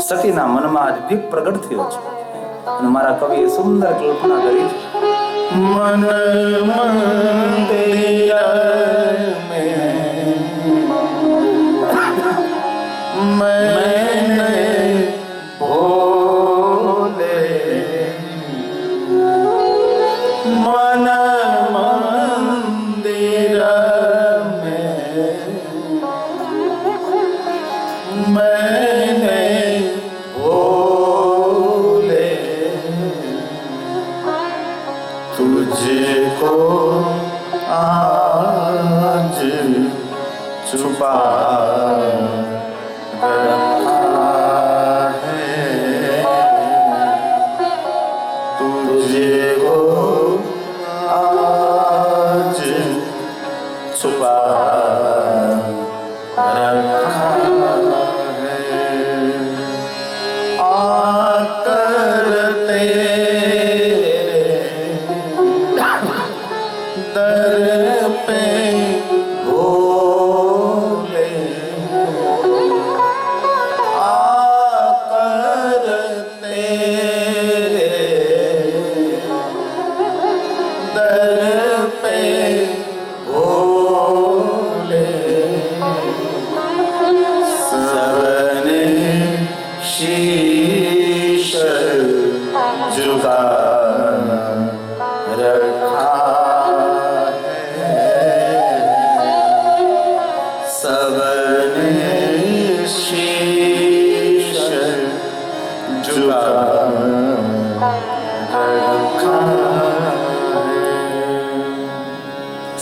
સતીના મનમાં આજ દીપ પ્રગટ થયો છે અને મારા કવિએ સુંદર કલ્પના કરી છે. મન મંદિર મેને ભોલે મન મંદિર मैंने भोले तुझको आज छुपा रखा है तुझको आज छुपा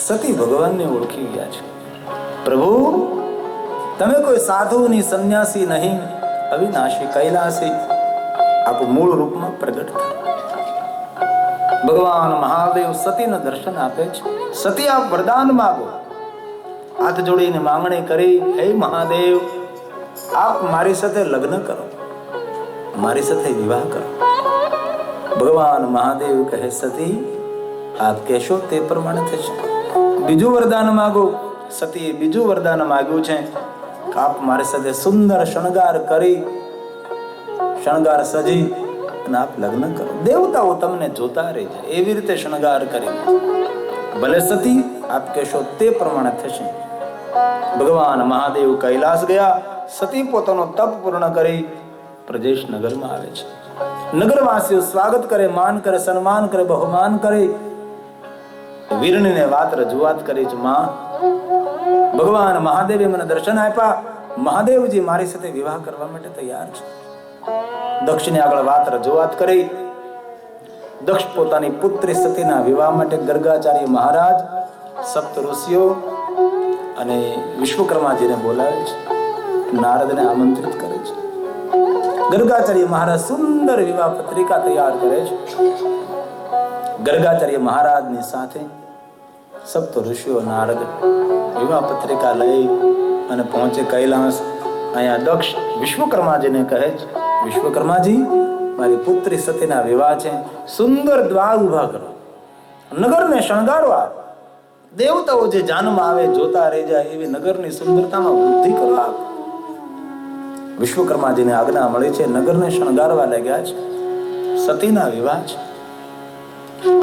સતી ભગવાનને ઓળખી ગયા છે. પ્રભુ, તમે કોઈ સાધુની સંન્યાસી નહીં, અવિનાશી કૈલાસી આપ મૂળ રૂપમાં પ્રગટ થયા. ભગવાન મહાદેવ સતીને દર્શન આપે છે. સતી આપ વરદાન માગો. હાથ જોડીને માંગણી કરી, હે મહાદેવ, આપ મારી સાથે લગ્ન કરો, મારી સાથે વિવાહ કરો. ભગવાન મહાદેવ કહે, સતી આપ કહેશો તે પ્રમાણે થશે. બીજું વરદાન માગો. સતીએ બીજું વરદાન માગ્યું છે કે આપ મારી સાથે સુંદર શણગાર કરી, શણગાર સજી અને આપ લગ્ન કરો. દેવતાઓ તમને જોતા રહી જાય એવી રીતે શણગાર કરી. ભલે સતી આપ કહેશો તે પ્રમાણે થશે. ભગવાન મહાદેવ કૈલાસ ગયા. સતી પોતાનો તપ પૂર્ણ કરી પ્રદેશ નગરમાં આવે છે. નગરવાસીઓ સ્વાગત કરે, માન કરે, સન્માન કરે, બહુમાન કરે. વીરણીને વાત રજૂઆત કરી છે, માં, ભગવાન મહાદેવે મને દર્શન આપ્યા. મહાદેવજી મારી સાથે વિવાહ કરવા માટે તૈયાર છે. દક્ષને આગળ વાત રજૂઆત કરી. દક્ષ પોતાની પુત્રી સતીના વિવાહ માટે ગર્ગાચાર્ય મહારાજ, સપ્ત ઋષિઓ અને વિશ્વકર્માજીને બોલાવે છે. નારદને આમંત્રિત કરે છે. ગર્ગાચાર્ય મહારાજ સુંદર વિવાહ પત્રિકા તૈયાર કરે છે. ગર્ગાચાર્ય મહારાજની સાથે સપ્ત ઋષિઓ નારદ વિવાહ પત્રિકા લઈ અને પહોંચે કૈલાસ. અહીંયા દક્ષ વિશ્વકર્માજીને કહે છે, વિશ્વકર્માજી, મારી પુત્રી સતીના વિવાહ છે, સુંદર દ્વાર ઉભા કરો, નગરને શણગારવા. દેવતાઓ જે જાનમાં આવે જોતા રહી જાય એવી નગરની સુંદરતામાં વૃદ્ધિ કરો આપ. વિશ્વકર્માજીને આજ્ઞા મળી છે. નગરને શણગારવા લાગ્યા છે. સતીના વિવાહ છે.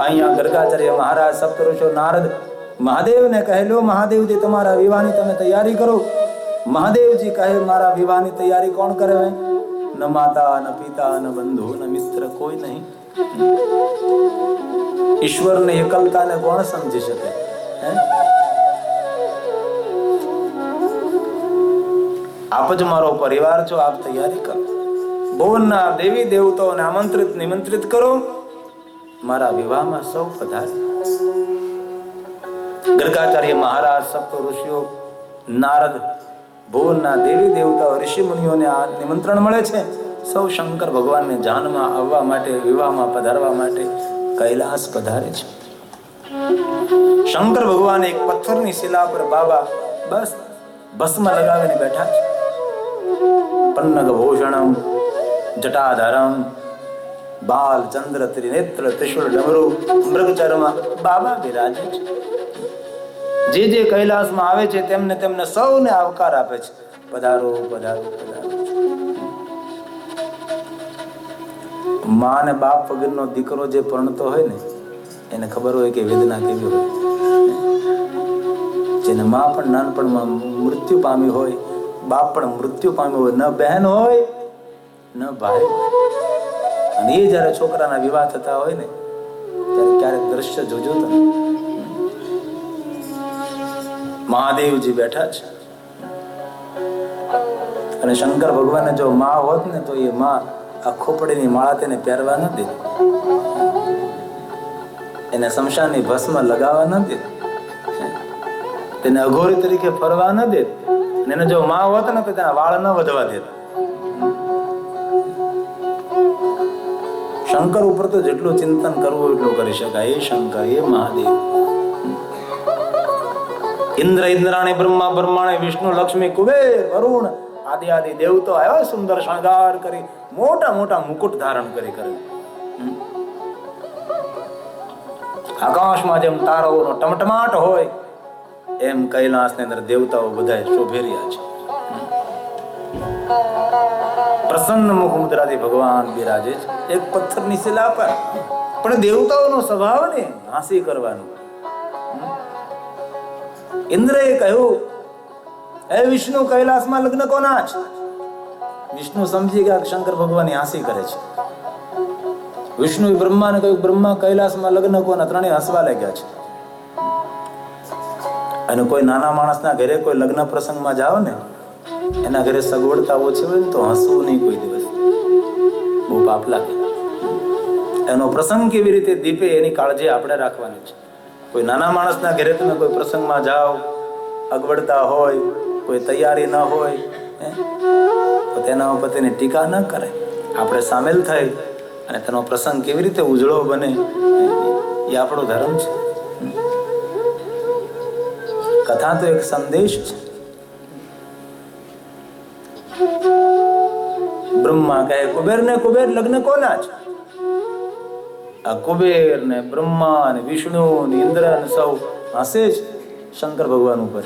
અહીંયા ગર્ગાચાર્ય મહારાજ, સપ્તઋષિઓ, નારદ મહાદેવને કહેલો, મહાદેવજી તમારા વિવાહની તમે તૈયારી કરો. મહાદેવજી કહે, મારા વિવાહની તૈયારી કોણ કરે? ન માતા, ન પિતા, ન બંધુ, ન મિત્ર, કોઈ નહીં. ઈશ્વરની એકલતાને કોણ સમજી શકે? આપ જ મારો પરિવાર છો, આપ તૈયારી કરો. ભુવનના દેવી દેવતાઓને આમંત્રિત નિમંત્રિત કરો, મારા વિવાહમાં સૌ પધારે. ગર્ગાચાર્ય મહારાજ, સપ્ત ઋષિઓ, નારદ, ભુવનના દેવી દેવતાઓ, ઋષિ મુનિઓને આ નિમંત્રણ મળે છે. સૌ શંકર ભગવાનને જાનમાં આવવા માટે, વિવાહમાં પધારવા માટે કૈલાસ પધારે છે. શંકર ભગવાન એક પથ્થરની શિલા પર બાબા બસ ભસ્મ લગાવીને બેઠા છે. પન્નગ ભૂષણમ જટાધારમ બાલ ચંદ્ર ત્રિનેત્ર ત્રિશુળ ડમરુ મૃગચર્મ બાબા બિરાજે છે. જે કૈલાસમાં આવે છે તેમને સૌને આવકાર આપે છે. પધારો, પધારો, પધારો. માં અને બાપ વગરનો દીકરો જે પરણતો હોય ને એને ખબર હોય કે વેદના કેવી હોય. જેને માં પણ નાનપણમાં મૃત્યુ પામી હોય, બાપ પણ મૃત્યુ પામ્યો હોય, ન બહેન હોય ન ભાઈ, અને એ જયારે છોકરાના વિવાહ થતા હોય ને ત્યારે ક્યારેક દ્રશ્ય જોજો તમે. મહાદેવજી બેઠા છે અને શંકર ભગવાને જો માં હોત ને તો એ માં આ ખોપડીની માળા તેને પહેરવા ન દે, એને શમશાનની ભસ્મ લગાવવા ન દે, તેને અઘોરી તરીકે ફરવા ન દે. એને જો માં હોત ને તો તેના વાળ ન વધવા દે. શંકર ઉપર તો જેટલું ચિંતન કરવું એટલું કરી શકાય. એ શંકર, એ મહાદેવ. ઇન્દ્ર ઇન્દ્રાણી, બ્રહ્મા બ્રહ્માણી, વિષ્ણુ લક્ષ્મી કુબેર વરુણ આદિ આદિ દેવતો આવ્યા સુંદર શણગાર કરી, મોટા મોટા મુકુટ ધારણ કરી કરે. આકાશમાં જેમ તારાઓનો ટમટમાટ હોય એમ કૈલાસની અંદર દેવતાઓ બધા શોભી રહ્યા છે. પ્રસન્ન મુખ મુદ્રાથી ભગવાન બિરાજે છે એક પથ્થરની શિલા પર. પણ દેવતાઓનો સ્વભાવ ને હાંસી કરવાનું. ઇન્દ્રએ કહ્યું, હે વિષ્ણુ, કૈલાસમાં લગ્ન કોના છે? વિષ્ણુ સમજી ગયા શંકર ભગવાન હાંસી કરે છે. વિષ્ણુ બ્રહ્માને કહ્યું, બ્રહ્મા, કૈલાસમાં લગ્ન કોના? ત્રણેય હસવા લાગ્યા છે. અને કોઈ નાના માણસના ઘરે કોઈ લગ્ન પ્રસંગમાં જાઓ ને, એના ઘરે સગવડતા ઓછી હોય ને તો હસવું નહીં કોઈ દિવસ, બહુ પાપ લાગે. એનો પ્રસંગ કેવી રીતે દીપે એની કાળજી આપણે રાખવાની છે. કોઈ નાના માણસના ઘરે તમે કોઈ પ્રસંગમાં જાઓ, અગવડતા હોય, કોઈ તૈયારી ન હોય તો તેના ઉપર તેની ટીકા ન કરે. આપણે સામેલ થઈ અને તેનો પ્રસંગ કેવી રીતે ઉજળો બને એ આપણો ધર્મ છે. કથા તો એક સંદેશ છે. બ્રહ્મા કહે, કુબેર ને કુબેર લગ્ન કોના છે? આ કુબેર ને બ્રહ્મા ને વિષ્ણુ ને ઇન્દ્ર ને સૌ હસે છે શંકર ભગવાન ઉપર.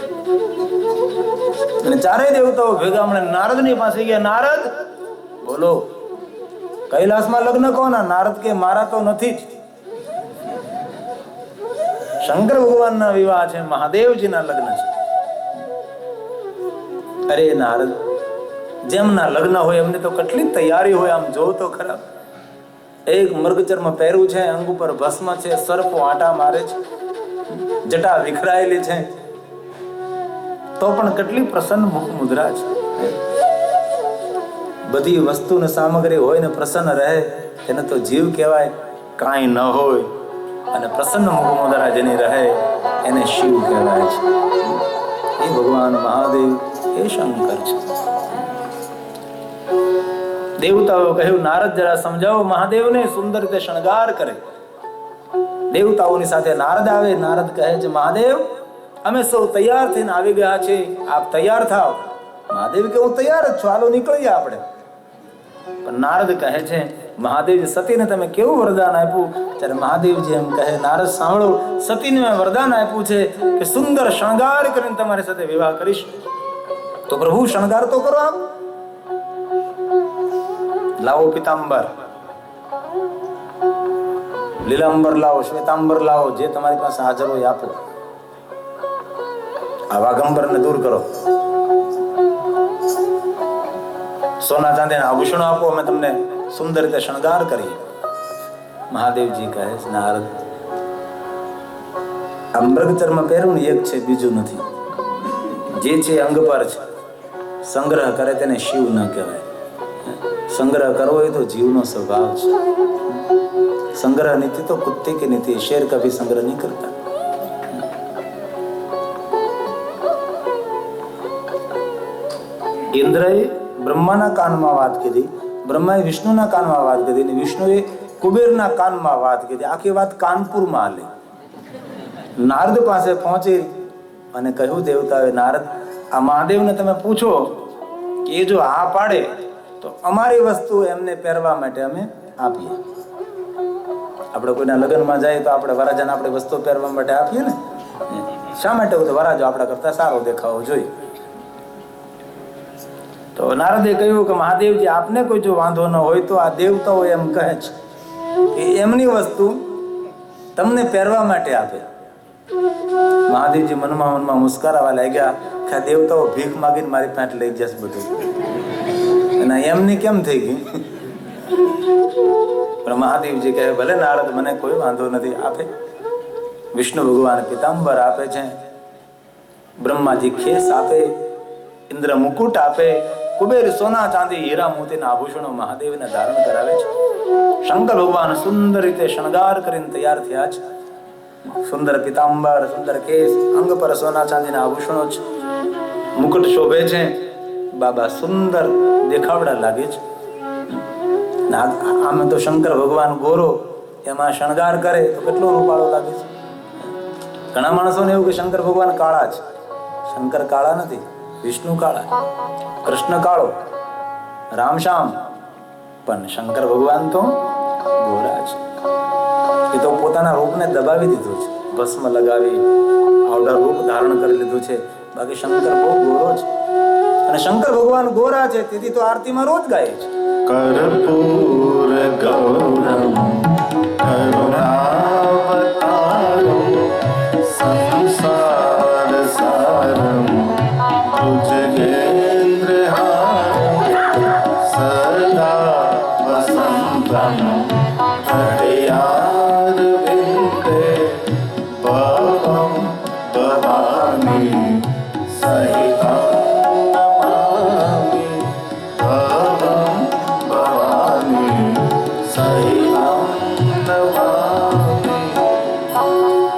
અને ચારેય દેવતાઓ ભેગા મળે નારદ ની પાસે ગયા. નારદ, બોલો, કૈલાસમાં લગ્ન કોના? નારદ કે, મારા તો નથી જ. શંકર ભગવાન ના વિવાહ છે, મહાદેવજી ના લગ્ન છે. અરે નારદ, જેમના લગ્ન હોય એમને તો કેટલી તૈયારી હોય. આમ જોવો તો ખરા, એક મૃગચર્મ પહેર્યું છે, અંગ ઉપર ભસ્મ છે, સર્પો આંટા મારે છે, જટા વિખરાયેલી છે, તો પણ કેટલી પ્રસન્ન મુખ મુદ્રા છે. બધી વસ્તુ ને સામગ્રી હોય ને પ્રસન્ન રહે તેને તો જીવ કહેવાય. કાંઈ ન હોય અને પ્રસન્ન મુખ મુદ્રા જેની રહે એને શિવ કહેવાય છે. એ ભગવાન મહાદેવ, એ શંકર છે. દેવતાઓ કહ્યું, નારદ જરા સમજાવો મહાદેવને સુંદર રીતે શણગાર કરે. દેવતાઓની સાથે નારદ આવે. નારદ કહે છે, મહાદેવ, અમે સૌ તૈયાર થઈને આવી ગયા છે, આપ તૈયાર થાવ. મહાદેવ કે, હું તૈયાર જ છું, હાલો નીકળીએ આપણે. પણ નારદ કહે છે, મહાદેવજી, સતીને તમે કેવું વરદાન આપ્યું? ત્યારે મહાદેવજી એમ કહે, નારદ સાંભળો, સતીને મેં વરદાન આપ્યું છે કે સુંદર શણગાર કરીને તમારી સાથે વિવાહ કરીશ. તો પ્રભુ શણગાર તો કરો. આપ લાવો પિતાંબર, લીલાંબર લાવો, શ્વેતાંબર લાવો, જે તમારી પાસે હાજર હોય આપો. આ વાઘંબર ને દૂર કરો. સોના ચાંદીના આભૂષણો આપો, અમે તમને સુંદર રીતે શણગાર કરીએ. મહાદેવજી કહે છે, નારદ, આ મૃગચર્મ પહેરવું એક છે, બીજું નથી. જે છે અંગ પર છે, સંગ્રહ કરે તેને શિવ ન કહેવાય. સંગ્રહ કરવો એ તો જીવનો સ્વભાવ છે. સંગ્રહ નીતિ તો કુત્તે की नीति, शेर कभी संग्रह नहीं करता. ઇન્દ્રએ બ્રહ્માના કાનમાં વાત કીધી, બ્રહ્માએ વિષ્ણુના કાનમાં વાત કીધી, અને વિષ્ણુએ કુબેરના કાનમાં વાત કીધી. આખી વાત કાનપુરમાં હાલી. નારદ પાસે પહોંચી અને કહ્યું દેવતાએ, નારદ, આ મહાદેવને તમે પૂછો કે એ જો આ પાડે તો અમારી વસ્તુ એમને પહેરવા માટે અમે આપીએ. આપણે કોઈના લગ્નમાં જાય તો આપણે વરાજાને આપણે વસ્તુ પહેરવા માટે આપીએ ને. શા માટે? વરાજો આપણા કરતા સારો દેખાવો જોઈએ. તો નારદે કહ્યું કે મહાદેવજી, આપને કોઈ જો વાંધો ન હોય તો આ દેવતાઓ એમ કહે છે કે એમની વસ્તુ તમને પહેરવા માટે આપે. મહાદેવજી મનમાં મુસ્કરાવા લાગ્યા કે આ દેવતાઓ ભીખ માગીને મારી પાસે લઈ જશે બધું, અને એમની કેમ થઈ ગઈ? પણ મહાદેવજી કહે, ભલે નારદ, મને કોઈ વાંધો નથી, આપે. વિષ્ણુ ભગવાન પિતાંબર આપે છે, બ્રહ્માજી ખેસ આપે, ઇન્દ્ર મુકુટ આપે, કુબેર સોના ચાંદી હીરા મોતીના આભૂષણો મહાદેવને ધારણ કરાવે છે. શંકર ભગવાન સુંદર રીતે શણગાર કરીને તૈયાર થયા છે. સુંદર પિતાંબર, સુંદર કેસ, અંગ પર સોના ચાંદીના આભૂષણો છે, મુકુટ શોભે છે. બાબા સુંદર દેખાવડા લાગે છે. આમે તો શંકર ભગવાન ગોરો, એમાં શણગાર કરે તો કેટલો રૂપાળો લાગે છે. ઘણા માણસોને એવું કે શંકર ભગવાન કાળા છે. શંકર કાળા નથી, વિષ્ણુ કાળા, કૃષ્ણ કાળો, રામ શ્યામ, પણ શંકર ભગવાન તો ગોરા છે. એ તો પોતાના રૂપને દબાવી દીધું છે, ભસ્મ લગાવી આવડા રૂપ ધારણ કરી લીધું છે. બાકી શંકર બહુ ગોરો છે, અને શંકર ભગવાન ગોરા છે તેથી તો આરતીમાં રોજ ગાય છે. કર્પૂર ગૌરમ કરુણાવતારમ સંસાર સારમ ભુજગેન્દ્રહારમ સદા વસંતમ હૃદયાર વિંદે ભવમ ભવાની સહિતમ નમામિ ભવમ ભવાની સહિતમ નમામિ.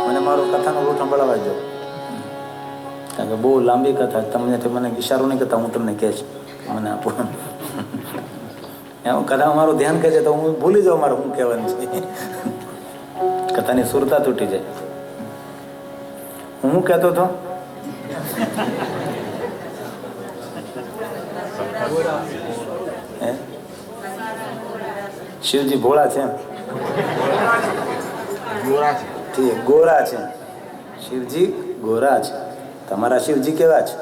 મને મારો કથાનો રૂટ સંભળાવા દો, કારણ કે બહુ લાંબી કથા. તમને મને ઈશારો નહીં કરતા, હું તમને કહેશ, મને આપો. એમ કથા મારું ધ્યાન કહે છે તો હું ભૂલી જાઉં મારે શું કહેવાનું છે. કથાની સુરતા તૂટી જાય. હું કહેતો હતો શિવજી ભોળા છે, ગોરા છે. શિવજી ગોરા છે. તમારા શિવજી કેવા છે?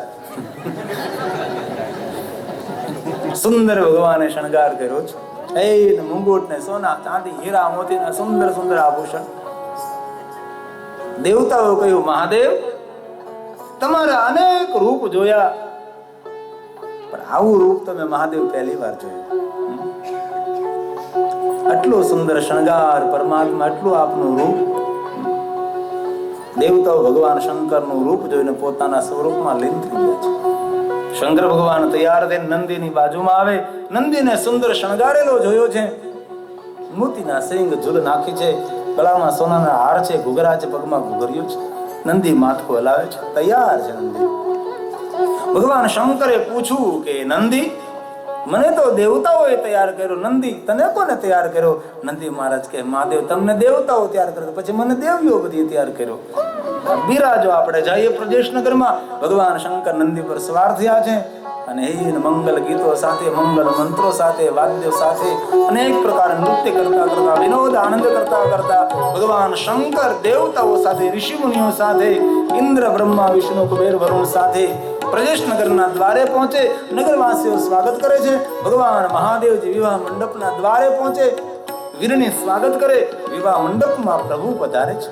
સુંદર ભગવાને શણગાર કર્યો છે. એ મુંગુટ ને સોના ચાંદી હીરા મોતીના સુંદર સુંદર આભૂષણ. દેવતાઓ કહ્યું, મહાદેવ, તમારા અનેક રૂપ જોયા, પણ આવું રૂપ તમે મહાદેવ પહેલી વાર જોયું. આટલો સુંદર શણગાર, પરમાત્મા આટલું આપનું રૂપ. દેવતાઓ ભગવાન શંકરનું રૂપ જોઈને પોતાના સ્વરૂપમાં લીન થઈ ગયા છે. શંકર ભગવાન તૈયાર થઈને નંદીની બાજુમાં આવે. નંદીને સુંદર શણગારેલો જોયો છે. મોતીના સિંગ ઝૂલ નાખી છે, ગળામાં સોનાના હાર છે, ઘૂઘરા છે, પગમાં ઘૂઘર્યું છે. નંદી માથું હલાવે છે, તૈયાર છે નંદી. ભગવાન શંકરે પૂછ્યું કે નંદી, મને તો દેવતાઓએ તૈયાર કર્યો, નંદી તને કોને તૈયાર કર્યો? નંદી મહારાજ કે, મહાદેવ તમને દેવતાઓ તૈયાર કર્યો, પછી મને દેવીઓ બધી તૈયાર કર્યો. બિરાજો, આપણે જઈએ પ્રદેશનગરમાં. ભગવાન શંકર નંદી પર સવાર થયા છે, અને હીન મંગલ ગીતો સાથે, મંગલ મંત્રો સાથે, વાદ્યો સાથે, અનેક પ્રકાર નૃત્ય કરતા કરતા, વિનોદ આનંદ કરતા કરતા ભગવાન શંકર દેવતાઓ સાથે, ઋષિ મુનિઓ સાથે, ઇન્દ્ર બ્રહ્મા વિષ્ણુ કુબેર વરુણ સાથે પ્રદેશનગરના દ્વારે પહોંચે. નગરવાસીઓ સ્વાગત કરે છે. ભગવાન મહાદેવજી વિવાહ મંડપના દ્વારે પહોંચે, વીરની સ્વાગત કરે. વિવાહ મંડપમાં પ્રભુ પધારે છે.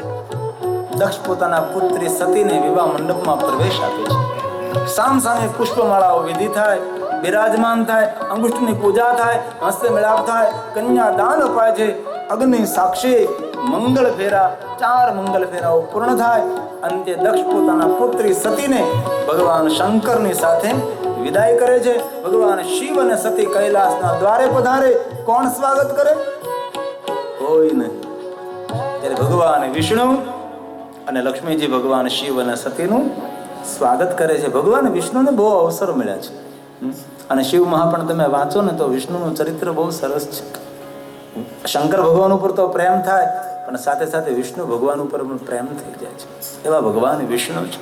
દક્ષ પોતાના પુત્રી સતીને વિવાહ મંડપમાં પ્રવેશ આપે છે. સામ સામે પુષ્પમાળાઓ વિધિ થાય, બિરાજમાન થાય, અંગુષ્ઠની પૂજા થાય, હસ્તે મેળાપ થાય, કન્યા દાન અપાય છે. અગ્નિ સાક્ષી મંગળ ફેરા, 4 મંગળ ફેરાઓ પૂર્ણ થાય. અંતે દક્ષ પોતાના પુત્રી સતીને ભગવાન શંકરની સાથે વિદાય કરે છે. ભગવાન શિવ અને સતી કૈલાસના દ્વારે પધારે. કોણ સ્વાગત કરે? કોઈ નહીં. ત્યારે ભગવાન વિષ્ણુ અને લક્ષ્મીજી ભગવાન શિવ અને સતીનું સ્વાગત કરે છે. ભગવાન વિષ્ણુને બહુ અવસર મળ્યા છે, અને શિવ મહાપણ તમે વાંચો ને તો વિષ્ણુનું ચરિત્ર બહુ સરસ છે. શંકર ભગવાન ઉપર તો પ્રેમ થાય, પણ સાથે સાથે વિષ્ણુ ભગવાન ઉપર પણ પ્રેમ થઈ જાય છે. એવા ભગવાન વિષ્ણુ છે.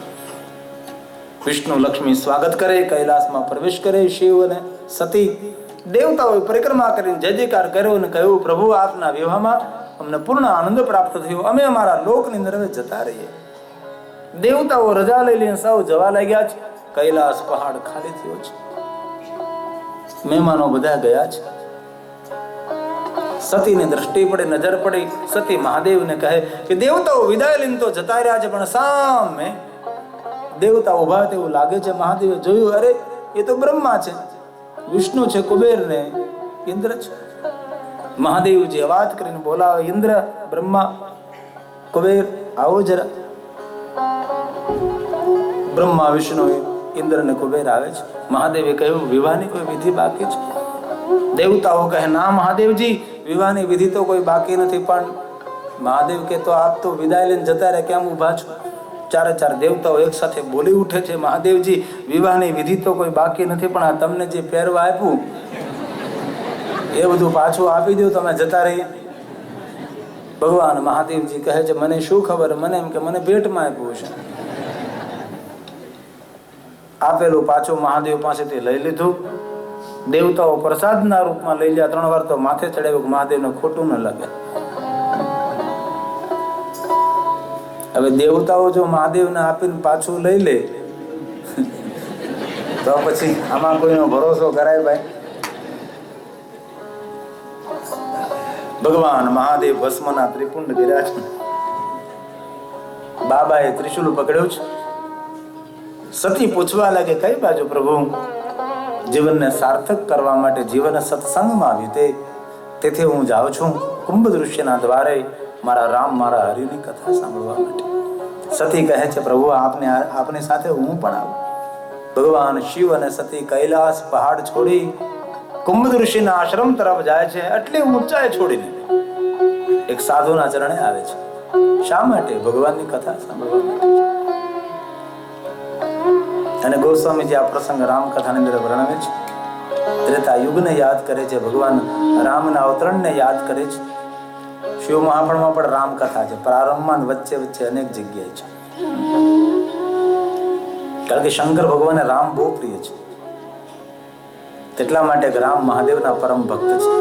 વિષ્ણુ લક્ષ્મી સ્વાગત કરે, કૈલાસમાં પ્રવેશ કરે. શિવ અને સતી દેવતાઓએ પરિક્રમા કરીને જય જયકાર કર્યો અને કહ્યું, પ્રભુ આપના વિવાહમાં અમને પૂર્ણ આનંદ પ્રાપ્ત થયો, અમે અમારા લોકની અંદર જતા રહીએ. દેવતાઓ રજા લઈ લઈને સૌ જવા લાગ્યા છે. કૈલાસ પહાડ ખાલી થયો છે. મહેમાનો બધા ગયા છે. સતીની દ્રષ્ટિ પડે, નજર પડી. સતી મહાદેવને કહે કે દેવતાઓ વિદાય લઈને તો જતા રહ્યા છે, પણ સામે દેવતા ઉભા તેવું લાગે છે. મહાદેવે જોયું, અરે એ તો બ્રહ્મા છે, વિષ્ણુ છે, કુબેર ને ઇન્દ્ર છે. મહાદેવજી અવાજ કરીને બોલાવે, ઇન્દ્ર, બ્રહ્મા, કુબેર, આવો જરા. બ્રહ્મા, વિષ્ણુ, ઇન્દ્ર ને કુબેર આવે છે. મહાદેવે કહ્યું, વિવાહની કોઈ વિધિ બાકી છે? દેવતાઓ કહે, ના મહાદેવજી, વિવાહની વિધિ તો કોઈ બાકી નથી. પણ મહાદેવ કે તો આપ તો વિદાય લઈને જતા રહ્યા, કેમ ઉભા છો? ચારે ચાર દેવતાઓ એક સાથે બોલી ઉઠે છે, મહાદેવજી, વિવાહની વિધિ તો કોઈ બાકી નથી, પણ આ તમને જે પહેરવા આપ્યું એ બધું પાછું આપી દો, તમે જતા રહીએ. ભગવાન મહાદેવજી કહે છે, મને શું ખબર, મને એમ કે મને ભેટમાં આપ્યું છે. આપેલું પાછું મહાદેવ પાસેથી લઈ લીધું. દેવતાઓ પ્રસાદના રૂપમાં લઈ લ્યા. 3 વાર તો માથે ચડાવ્યું, મહાદેવને ખોટું ન લાગે. હવે દેવતાઓ જો મહાદેવને આપીને પાછું લઈ લે તો પછી આમાં કોઈનો ભરોસો કરાય ભાઈ? ભગવાન મહાદેવ ભસ્મના ત્રિપુંડ વિરાજમાન. બાબાએ ત્રિશુલ પકડ્યું છે. સતી પૂછવા લાગે, કઈ બાજુ પ્રભુ? જીવનને સાર્થક કરવા માટે, જીવન સત્સંગમાં વીતે, તેથી હું જાઉં છું કુંભદૃશ્યના દ્વારે મારા રામ, મારા હરિની કથા સાંભળવા માટે. સતી કહે છે, પ્રભુ આપની સાથે હું પણ આવું. ભગવાન શિવ અને સતી કૈલાસ પહાડ છોડી કુંભદૃશ્યના આશ્રમ તરફ જાય છે. આટલી ઊંચાઈ છોડીને એક સાધુના ચરણે આવે છે. શા માટે? ભગવાનની કથા સાંભળવા માટે. અને ગોસ્વામીજી આ પ્રસંગ રામકથાની અંદર વર્ણવે છે. ત્રેતા યુગને યાદ કરે છે, ભગવાન રામના અવતરણને યાદ કરે છે. શિવ મહાપુરાણમાં પણ રામકથા છે. પ્રારંભમાં વચ્ચે વચ્ચે અનેક જગ્યાએ છે. કારણ કે શંકર ભગવાનને રામ બહુ પ્રિય છે. તેટલા માટે રામ મહાદેવના પરમ ભક્ત છે.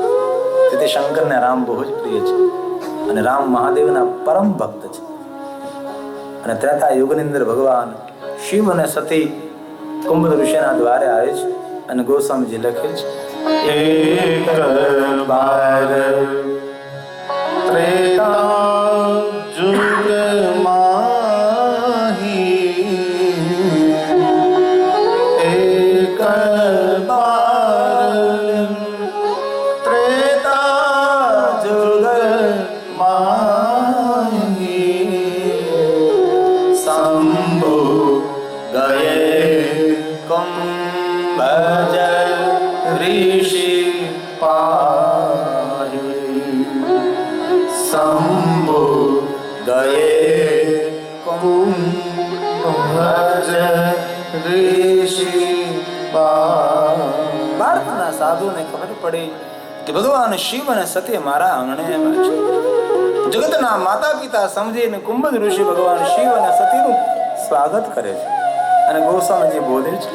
તેથી શંકરને રામ બહુ જ પ્રિય છે અને રામ મહાદેવના પરમ ભક્ત છે. અને ત્રેતા યુગની અંદર ભગવાન શિવ અને સતી કુંભદૃશ્યના દ્વારે આવે છે. અને ગોસ્વામીજી લખે છે, એક બાર ત્રેતા યુગ માહી, એક બાર ત્રેતા યુગ માહી, શંભુ ગયે ભજ ઋષિ પાહી, શંભુ ગયે કુંભજ ઋષિ પાહી. ભારતના સાધુને ખબર પડી કે ભગવાન શિવ અને સતી મારા આંગણે આવ્યા છે. જગતના માતા પિતા સમજીને કુંભજ ઋષિ ભગવાન શિવ અને સતીનું સ્વાગત કરે છે. અને ગોસ્વામીજી બોલે છે,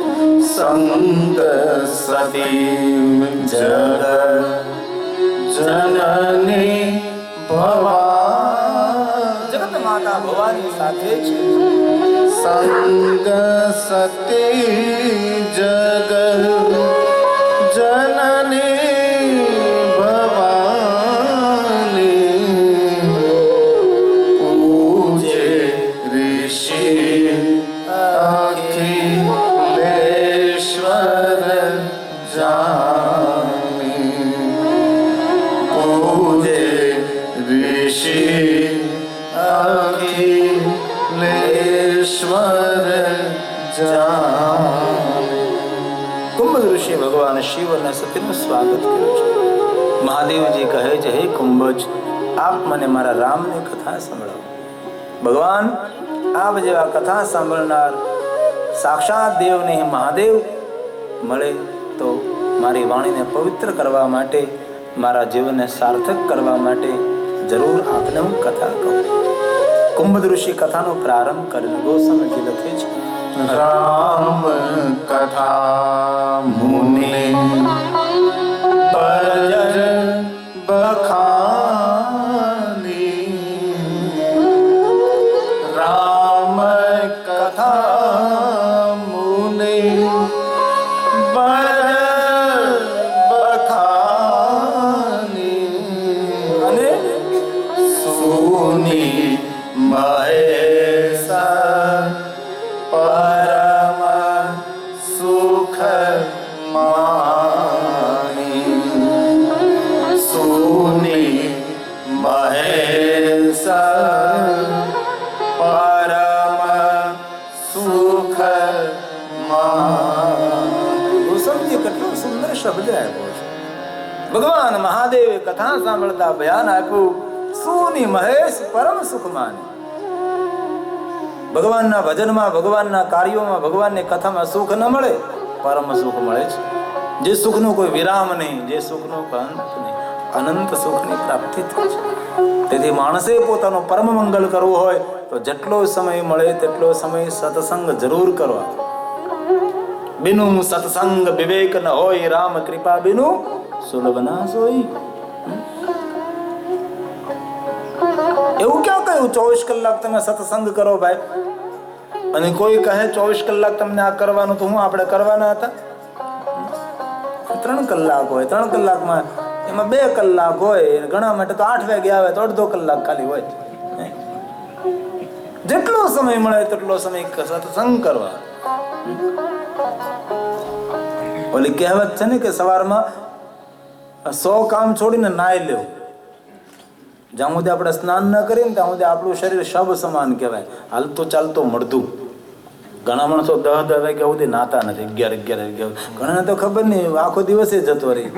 સંગ સતી જગ જનની ભવાની, જગત માતા ભવાની સાથે છે. સંગ સતી જગ જનની ભવાની, પૂજે ઋષિ અખિલેશ્વર જામી, પૂજે ઋષિ અખિલેશ્વર જામી. કુંભજ ઋષિએ ભગવાન શિવ અને સતીનું સ્વાગત કર્યું છે. મહાદેવજી કહે છે, હે કુંભજ, આપ મને મારા રામની કથા સંભળાવો. ભગવાન આપ જેવા કથા સાંભળનાર સાક્ષાત દેવને મહાદેવ મળે તો મારી વાણીને પવિત્ર કરવા માટે, મારા જીવનને સાર્થક કરવા માટે જરૂર આપને હું કથા કહું. કુંભજ ઋષિ કથાનો પ્રારંભ કરીને ગોસ્વામીજી લખે છે, રામ કથા મુનિ પરજ બખાની, રામ કથા મુનિ પરજ શબ્દ આપ્યો છે. ભગવાન મહાદેવે કથા સાંભળતા બયાન આપ્યું, સુની મહેશ પરમ સુખ માની. ભગવાનના ભજનમાં, ભગવાનના કાર્યોમાં, ભગવાનની કથામાં સુખ ન મળે, પરમ સુખ મળે છે. જે સુખનો કોઈ વિરામ નહીં, જે સુખનો કોઈ અંત નહીં, અનંત સુખની પ્રાપ્તિ થાય છે. તેથી માણસે પોતાનો પરમ મંગલ કરવું હોય તો જેટલો સમય મળે તેટલો સમય સત્સંગ જરૂર કરવા. બિનુ સત્સંગ વિવેક ન હોય, રામ કૃપા બિનુ સુલભ ના સોઈ. એવું ક્યાં કહ્યું 24 કલાક તમે સત્સંગ કરો ભાઈ? અને કોઈ કહે 24 કલાક તમને આ કરવાનું, તો હું આપણે કરવાના હતા? 3 કલાક હોય, 3 કલાકમાં એમાં 2 કલાક હોય, ઘણા માટે તો 8 વાગે આવે તો અડધો કલાક ખાલી હોય. જેટલો સમય મળે તેટલો સમય સત્સંગ કરવા. ઓલી કહેવત છે ને કે સવારમાં 100 કામ છોડીને નાઈ લેવું. જ્યાં સુધી આપણે સ્નાન ન કરીએ ને ત્યાં સુધી આપણું શરીર શબ સમાન કહેવાય, હાલતો ચાલતો મળતું. ઘણા માણસો 10 વાગ્યા સુધી નાતા નથી, 11 વાગ્યા. ઘણાને તો ખબર નહીં, આખો દિવસે જતો રહી,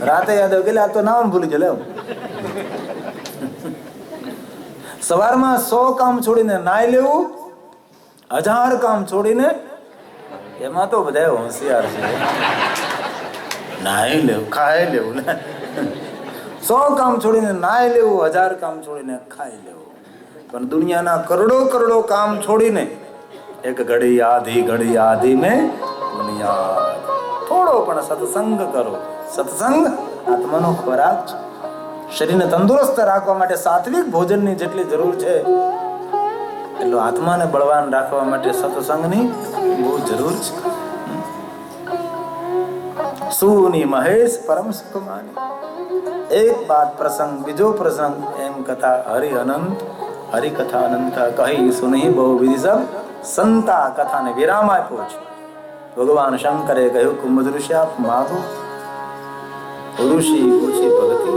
રાતે યાદ આવે કે આ તો નામ ભૂલી ગયેલો. સવારમાં 100 કામ છોડીને નાઈ લેવું, 1000 કામ છોડીને, એમાં તો બધા હોશિયાર છે, નાઈ લેવું, ખાઈ લેવું ને. 100 કામ છોડીને નાઈ લેવું, 1000 કામ છોડીને ખાઈ લેવું. પણ દુનિયાના કરોડો કામ છોડીને એક ઘડી આધી મેં દુનિયા. થોડો પણ સત્સંગ કરો. સત્સંગ આત્માનો ખોરાક છે. શરીરને તંદુરસ્ત રાખવા માટે સાત્વિક ભોજનની જેટલી જરૂર છે એટલો આત્માને બળવાન રાખવા માટે સત્સંગની બહુ જરૂર છે. સુની મહેશ પરમ સુખ માની. એક બાદ પ્રસંગ, બીજો પ્રસંગ, એમ કથા હરિકથા અનંત કહી સુની બહુ વિધિ સબ સંતા. કથાને વિરામ આપ્યો છે. ભગવાન શંકરે કહ્યું, કુંભ ઋષિ આપ માગો. ઋષિ પૂછી ભક્તિ.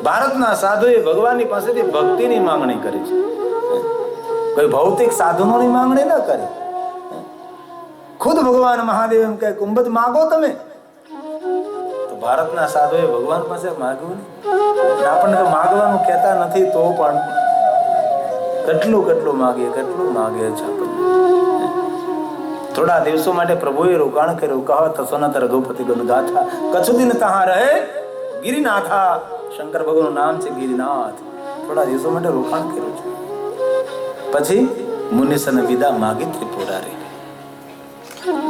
ભારતના સાધુએ ભગવાનની પાસેથી ભક્તિની માંગણી કરી છે, કોઈ ભૌતિક સાધનોની માંગણી ન કરી. ખુદ ભગવાન મહાદેવ એમ કહે, કુંભજ માગો તમે. તો ભારતના સાધુએ ભગવાન પાસે માગ્યું નહીં. આપણને તો માગવાનું કહેતા નથી, તો પણ કેટલું માગીએ છે. થોડા દિવસો માટે પ્રભુએ રોકાણ કર્યું. કહત સોનત રઘુપતિ ગુણ ગાથા, કછુ દિન તહાં રહે ગિરિનાથા. શંકર ભગવાનનું નામ છે ગિરિનાથ. થોડા દિવસો માટે રોકાણ કર્યું છે. પછી મુનિસને વિદા માગી ત્રિપુરારી.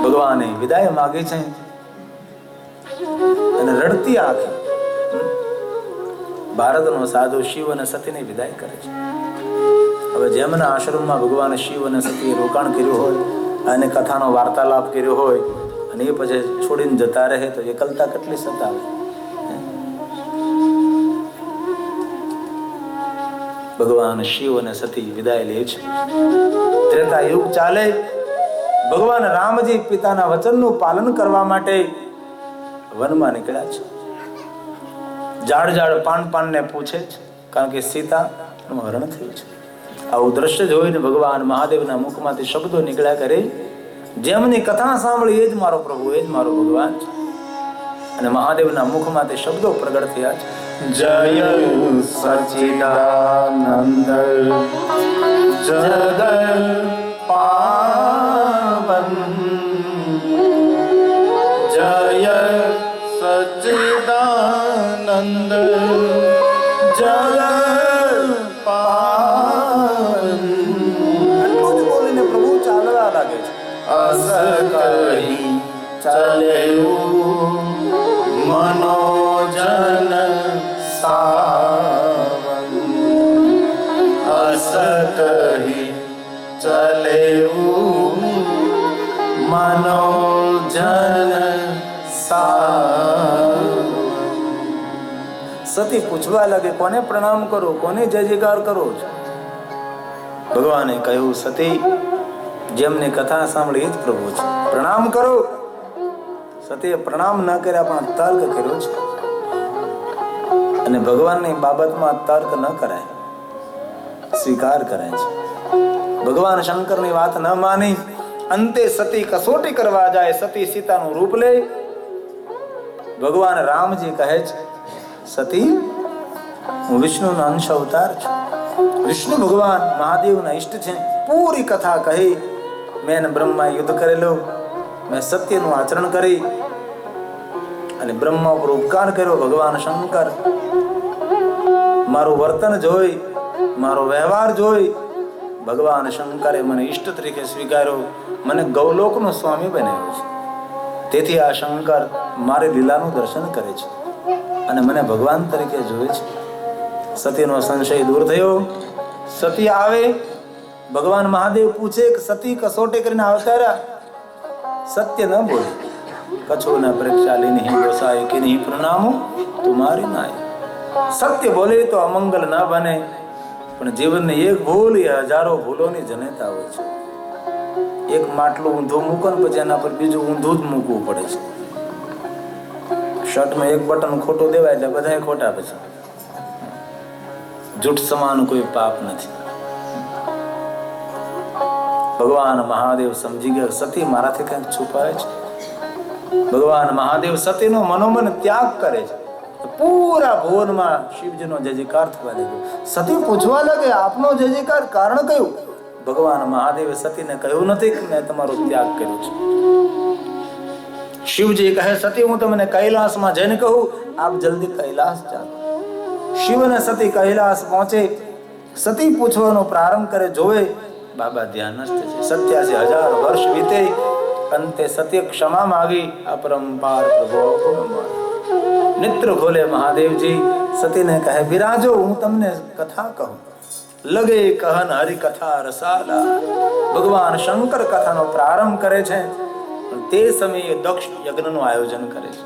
ભગવાને વિદાય માગી છે અને રડતી આંખે ભારતનો સાધુ શિવ અને સતીની વિદાય કરે છે. હવે જેમના આશ્રમમાં ભગવાન શિવ અને સતીએ રોકાણ કર્યું હોય અને કથાનો વાર્તાલાપ કર્યો હોય અને એ પછી છોડીને જતા રહે તો એકલતા કેટલી સતાવે. ભગવાન શિવ અને સતી વિદાય લે છે. ત્રેતા યુગ ચાલે. ભગવાન રામજી પિતાના વચનનું પાલન કરવા માટે વનમાં નીકળ્યા છે. ઝાડ પાનને પૂછે છે, કારણ કે સીતાનું હરણ થયું છે. આવું દ્રશ્ય જોઈને ભગવાન મહાદેવના મુખમાંથી શબ્દો નીકળ્યા કરે, જેમની કથા સાંભળી એ જ મારો પ્રભુ, એ જ મારો ભગવાન છે. અને મહાદેવના મુખમાંથી શબ્દો પ્રગટ થયા છે. જય સચિદાનંદ જગત પાવન. જય સચિદાનંદ જગત પાવન. આટલું જ બોલીને પ્રભુ ચાલવા લાગે છે. અસ કહી ચલેવું મનોજન સાવન. અસ કહી ચલેવું મનોજન સાવન. સતી પૂછવા લાગે, કોને પ્રણામ કરો, કોને જય જયકાર કરો છો? ભગવાને કહ્યું, સતી જેમની કથા સાંભળી એ જ પ્રભુ છે, પ્રણામ કરો. સતીએ પ્રણામ ન કર્યા પણ તર્ક કર્યો છે. અને ભગવાનની બાબતમાં તર્ક ન કરાય, સ્વીકાર કરે છે. ભગવાન શંકરની વાત ન માની અંતે સતી કસોટી કરવા જાય. સતી સીતાનું રૂપ લે ભગવાન રામજી કહે છે, સતી હું વિષ્ણુનો અંશ અવતાર છું. વિષ્ણુ ભગવાન મહાદેવના ઈષ્ટ છે. પૂરી કથા કહી. મેં બ્રહ્મા યુદ્ધ કરેલું, મેં સત્યનું આચરણ કરી અને બ્રહ્મા ઉપર ઉપકાર કર્યો. ભગવાન શંકર મારું વર્તન જોઈ, મારો વ્યવહાર જોઈ ભગવાન શંકરે મને ઈષ્ટ તરીકે સ્વીકાર્યો, મને ગૌલોકનો સ્વામી બનાવ્યો છે. તેથી આ શંકર મારી લીલાનું દર્શન કરે છે અને મને ભગવાન તરીકે જોવે છે. સતીનો સંશય દૂર થયો. સતી આવે, ભગવાન મહાદેવ પૂછે કે સતી કસોટી કરીને અવતાર્યા, સત્ય ન બોલે. કછો ન પરીક્ષા લેની ગોસાઈ કે નહીં પ્રણામો તુમારી નાય. સત્ય બોલે તો અમંગલ ના બને, પણ જીવનની એક ભૂલ એ હજારો ભૂલોની જનેતા હોય છે. એક માટલું ઊંધું મૂકો ને પછી એના પર બીજું ઊંધું જ મૂકવું પડે છે. શર્ટમાં એક બટન ખોટું દેવાય એટલે બધા ખોટા. પછી જૂઠ સમાન કોઈ પાપ નથી. ભગવાન મહાદેવ સમજી ગયા સતી મારાથી કંઈક છુપાવે છે. ભગવાન મહાદેવ સતીનો મનોમન ત્યાગ કરે છે. પૂરા ભુવનમાં શિવજીનો જય જયકાર થવા લાગ્યો. સતી પૂછવા લાગે, આપનો જય જયકાર કારણ કયું? ભગવાન મહાદેવે સતીને કહ્યું નથી કે મેં તમારો ત્યાગ કર્યો છે. શિવજી કહે, સતી હું તમને કૈલાસમાં જઈને કહું, આપ જલ્દી કૈલાસ ચાલો. શિવ અને સતી કૈલાસ પહોંચે. સતી પૂછવાનો પ્રારંભ કરે, જોવે બાબા ધ્યાનસ્થ છે. 87,000 વર્ષ વીતે. અંતે સતી ક્ષમા માગી. અપરંપાર પ્રભુ નેત્ર ખોલે મહાદેવજી. સતીને કહે, બિરાજો, હું તમને કથા કહું. લગે કહન હરિ કથા રસાલા. ભગવાન શંકર કથાનો પ્રારંભ કરે છે. તે સમયે દક્ષ યજ્ઞનું આયોજન કરે છે.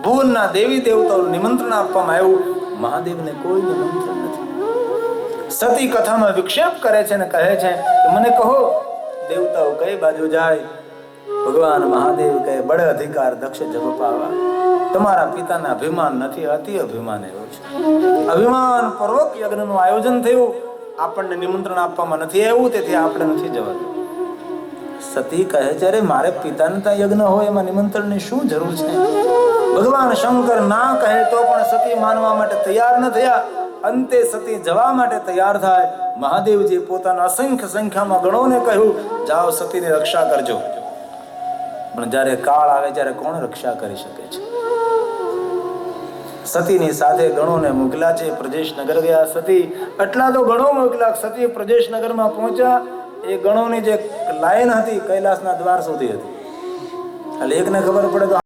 ભુવનના દેવી દેવતાઓનું નિમંત્રણ આપવામાં આવ્યું. મહાદેવને કોઈ નિમંત્રણ નથી. સતી કથામાં વિક્ષેપ કરે છે અને કહે છે કે મને કહો દેવતાઓ કઈ બાજુ જાય? ભગવાન મહાદેવ કહે, બળે અધિકાર દક્ષ જપ પાવા. તમારા પિતાના અભિમાન નથી, અતિ અભિમાન એવો છે. અભિમાન પૂર્વક યજ્ઞનું આયોજન થયું. આપણને નિમંત્રણ આપવામાં નથી આવ્યું, તેથી આપણે નથી જવાનું. સતી કહે છે, અરે મારે પિતાને ત્યાં યજ્ઞ હોય એમાં નિમંત્રણની શું જરૂર છે? ભગવાન શંકર ના કહે તો પણ સતી માનવા માટે તૈયાર ન થયા. અંતે સતી જવા માટે તૈયાર થાય. મહાદેવજી પોતાના અસંખ્ય સંખ્યામાં ગણોને કહ્યું, જાઓ સતીની રક્ષા કરજો. પણ જ્યારે કાળ આવે ત્યારે કોણ રક્ષા કરી શકે છે? સતીની સાથે ગણોને મોકલ્યા છે. પ્રજેશ નગર ગયા સતી. એટલા તો ગણો મોકલ્યા. સતી પ્રજેશ નગરમાં પહોંચ્યા. એ ગણોની જે લાઈન હતી કૈલાસના દ્વાર સુધી હતી. એટલે એકને ખબર પડે તો